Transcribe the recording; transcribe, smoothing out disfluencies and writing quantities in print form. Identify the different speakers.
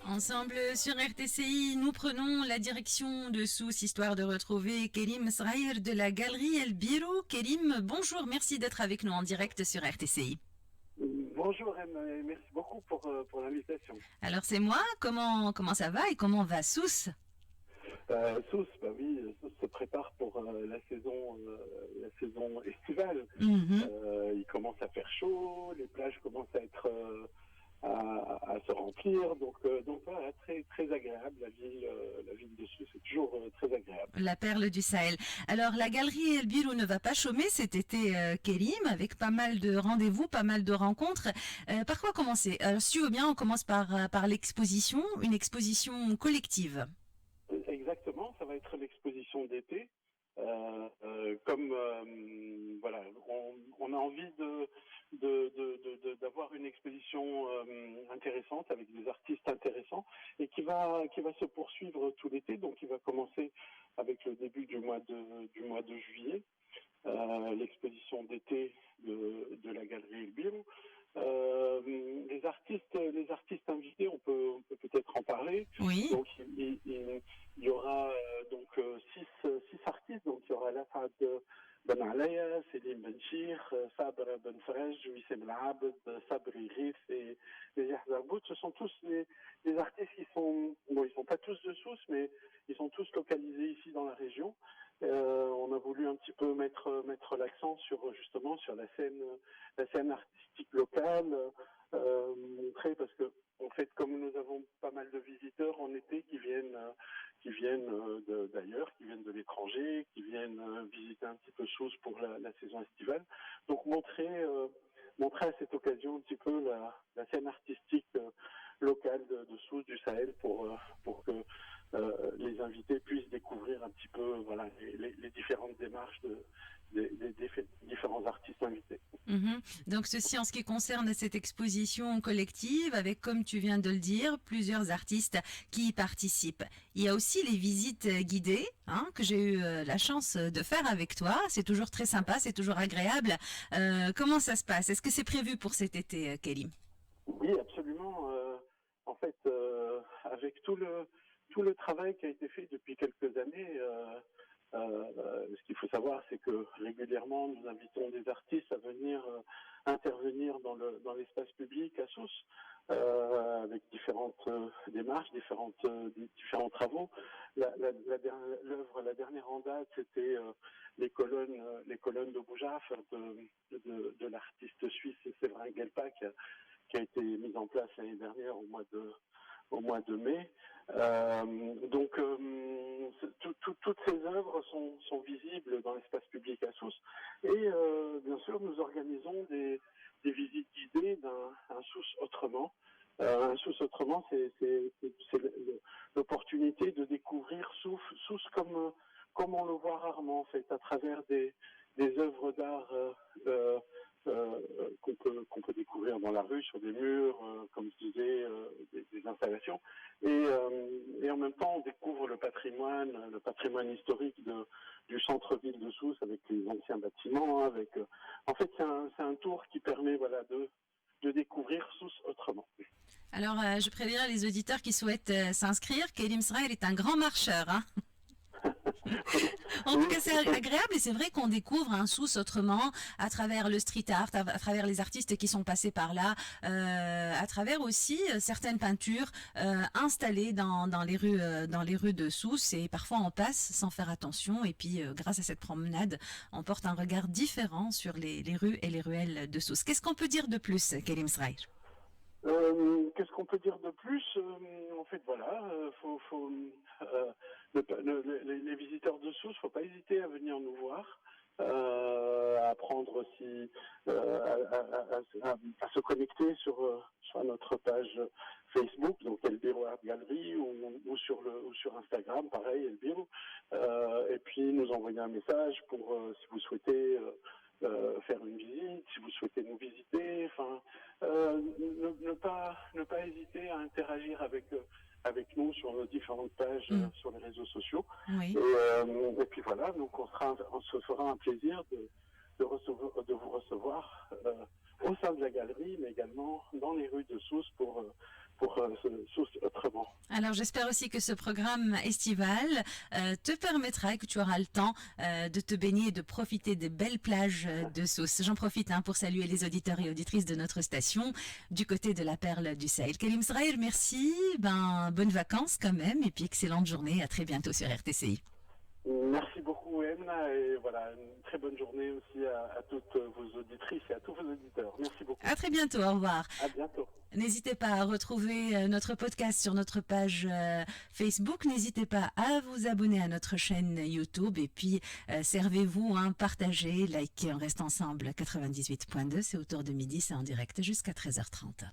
Speaker 1: Ensemble sur RTCI, nous prenons la direction de Sousse, histoire de retrouver Kerim Sraïr de la galerie El Biro. Kerim, bonjour, merci d'être avec nous en direct sur RTCI.
Speaker 2: Bonjour Em, et merci beaucoup pour l'invitation.
Speaker 1: Alors c'est moi, comment ça va et comment va Sousse?
Speaker 2: Sousse, bah oui, Sousse se prépare pour la saison estivale.
Speaker 1: Mhm.
Speaker 2: Il commence à faire chaud, les plages commencent à être à se remplir, donc voilà, très très agréable. La ville de Sousse est toujours très agréable.
Speaker 1: La perle du Sahel. Alors la galerie El Biro ne va pas chômer cet été, Kerim, avec pas mal de rendez-vous, pas mal de rencontres. Par quoi commencer? Alors si tu veux bien, on commence par l'exposition, une exposition collective.
Speaker 2: Exactement, ça va être l'exposition d'été. Comme voilà, on a envie d'avoir une exposition intéressante avec des artistes intéressants et qui va se poursuivre tout l'été. Donc, il va commencer avec le début du mois de juillet. L'exposition d'été de la galerie El Biro. Les artistes invités, on peut peut-être en parler.
Speaker 1: Oui.
Speaker 2: Donc il y aura six artistes. Donc il y aura Lafad Ben Alaya, Selim Benchir, Sabra Ben Frej, Wissem Labed, Sabri Rif et Yahya Bout. Ce sont tous des artistes qui sont, bon, ils sont pas tous de Sousse, mais ils sont tous localisés ici dans la région. On a voulu un petit peu mettre l'accent justement sur la scène artistique locale, montrer parce que en fait, comme nous avons pas mal de visiteurs en été qui viennent d'ailleurs, qui viennent de l'étranger, qui viennent visiter un petit peu Sousse pour la saison estivale, donc montrer à cette occasion un petit peu la scène artistique locale de Sousse, du Sahel, pour que les invités puissent découvrir un petit peu voilà les différentes démarches des différents artistes invités.
Speaker 1: Mhm. Donc ceci en ce qui concerne cette exposition collective avec, comme tu viens de le dire, plusieurs artistes qui y participent. Il y a aussi les visites guidées, hein, que j'ai eu la chance de faire avec toi. C'est toujours très sympa, c'est toujours agréable. Comment ça se passe? Est-ce que c'est prévu pour cet été, Kerim?
Speaker 2: Oui, absolument. En fait, avec tout le travail qui a été fait depuis quelques années, ce qu'il faut savoir, c'est que régulièrement, nous invitons des artistes à venir intervenir dans l'espace public à Sousse, avec différentes démarches, différents travaux. La dernière en date, c'était les colonnes de Boujaf de l'artiste suisse Séverin Guelpa qui a été mise en place l'année dernière au mois de mai. Toutes ces œuvres sont visibles dans l'espace public à Sousse. Et bien sûr, nous organisons des visites guidées d'un Sousse autrement. Un Sousse autrement, c'est l'opportunité de découvrir Sousse comme on le voit rarement, en fait, à travers des œuvres d'art qu'on peut découvrir dans la rue, sur des murs, comme je disais, des installations. Et en même temps, on découvre le patrimoine historique du centre-ville de Sousse avec les anciens bâtiments. En fait, c'est un tour qui permet voilà de découvrir Sousse autrement.
Speaker 1: Alors, je préviens les auditeurs qui souhaitent s'inscrire. Kerim Sraïr est un grand marcheur, hein. En tout cas, c'est agréable et c'est vrai qu'on découvre un Sousse autrement à travers le street art, à travers les artistes qui sont passés par là, à travers aussi certaines peintures installées dans les rues de Sousse, et parfois on passe sans faire attention, et puis grâce à cette promenade, on porte un regard différent sur les rues et les ruelles de Sousse. Qu'est-ce qu'on peut dire de plus, Kerim Sraïr?
Speaker 2: Qu'est-ce qu'on peut dire de plus? En fait, voilà, les visiteurs de Sousse, faut pas hésiter à venir nous voir, à prendre aussi, à se connecter sur notre page Facebook, donc El Biro Art Gallery, ou sur Instagram, pareil, El Biro, et puis nous envoyer un message pour si vous souhaitez faire une visite, si vous souhaitez nous visiter, enfin, ne pas hésiter à interagir avec nous sur nos différentes pages sur les réseaux sociaux.
Speaker 1: Oui.
Speaker 2: Et puis voilà, donc on se fera un plaisir de vous recevoir au sein de la galerie, mais également dans les rues de Sousse pour Sousse autrement.
Speaker 1: Alors j'espère aussi que ce programme estival te permettra et que tu auras le temps de te baigner et de profiter des belles plages de Sousse. J'en profite pour saluer les auditeurs et auditrices de notre station du côté de la Perle du Sahel. Karim Sraïr, merci, bonnes vacances quand même et puis excellente journée, à très bientôt sur RTCI.
Speaker 2: Merci beaucoup Emna et voilà, une très bonne journée aussi à toutes vos auditrices et à tous vos auditeurs. Merci beaucoup.
Speaker 1: À très bientôt, au revoir.
Speaker 2: À bientôt.
Speaker 1: N'hésitez pas à retrouver notre podcast sur notre page Facebook. N'hésitez pas à vous abonner à notre chaîne YouTube et puis servez-vous, partagez, likez, on reste ensemble. 98.2, c'est autour de midi, c'est en direct jusqu'à 13h30.